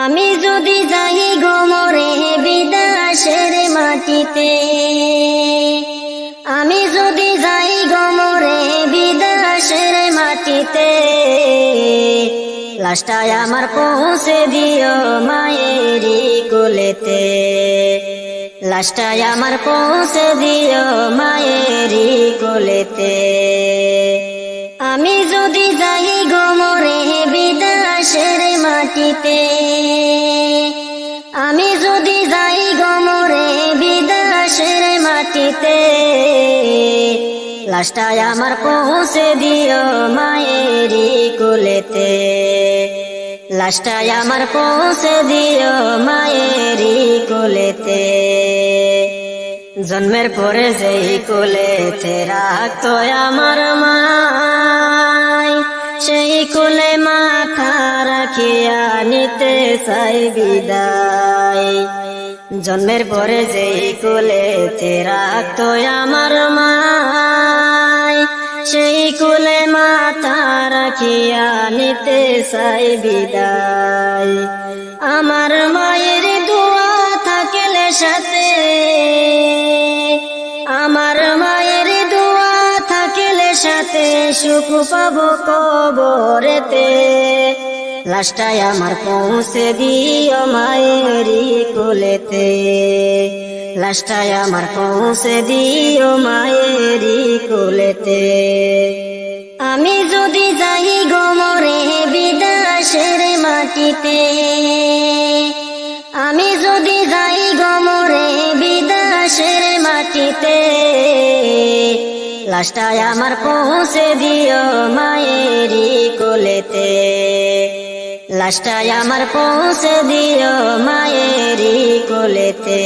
আমি যদি যাই গোমরে বিদেশের মাটিতে, আমি যদি যাই গোমরে বিদেশের মাটিতে, লাশটায় আমার পৌঁছে দিও মায়েরই কোলেতে, লাশটায় আমার পৌঁছে দিও মায়েরই কোলেতে। আমি যদি যাই গোমরে বিদেশের মাটিতে, আমি যদি যাই গোমরে বিদেশের মাটিতে, লাশটায় আমার পৌঁছে দিও মায়েরই কোলেতে, লাশটায় আমার পৌঁছে দিও মায়েরই কোলেতে। জন্মের পরে যেই কোলেতে রাখতো আমার মাই, সেই কোলে মাথা রাখিয়া নিতে চাই বিদায়। জন্মের পরে যেই কোলেতে রাখতো আমার মাই, সেই কোলে মাথা রাখিয়া নিতে চাই বিদায়। আমার মায়ের দোয়া থাকলে সাথে, আমার মায়ের দোয়া থাকলে সাথে, সুখ পাবো কবরেতে। লাশটায় আমার পৌঁছে দিও মায়েরই কোলেতে, লাশটায় আমার পৌঁছে দিও মায়েরই কোলেতে। আমি যদি যাই গোমরে বিদেশের মাটিতে, আমি যদি যাই গোমরে বিদেশের মাটিতে, লাশটায় আমার পৌঁছে দিও মায়েরই কোলেতে, লাশটায় আমার পৌঁছে দিও মায়েরই কোলেতে।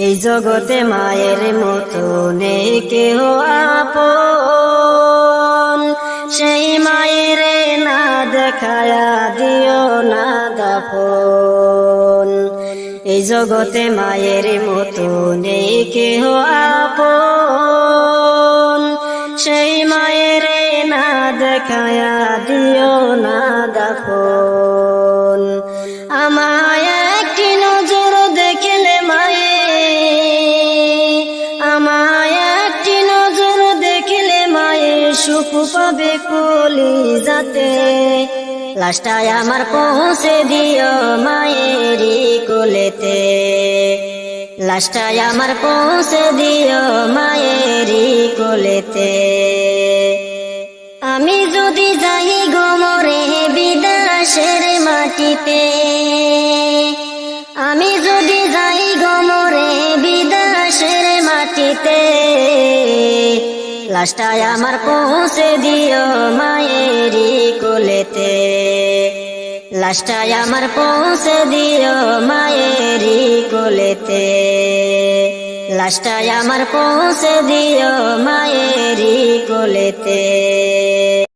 এই জগতে মায়ের মতো নেই কেহ আপন, সেই মায়ের না দেখায়া দিও না দাফন। এই জগতে মায়ের মতো নেই কেহ আপন, সেই মায়ের না দেখায়া দিও না দাফন। আমায় একটি নজর দেখলে মায়ে, আমায় একটি নজর দেখলে মায়ে, সুখ পাবে কলিজাতে। লাশটায় আমার পৌঁছে দিও মায়েরই কোলেতে, লাশটায় আমার পৌঁছে দিও মায়েরই কোলেতে। আমি যদি যাই গোমরে বিদেশের মাটিতে, আমি যদি যাই গোমরে বিদেশের মাটিতে, লাশটায় আমার পৌঁছে দিও মায়েরই কোলেতে, লাশটায় আমার পৌঁছে দিও মায়েরই কোলেতে, লাশটায় আমার পৌঁছে দিও মায়েরই কোলেতে।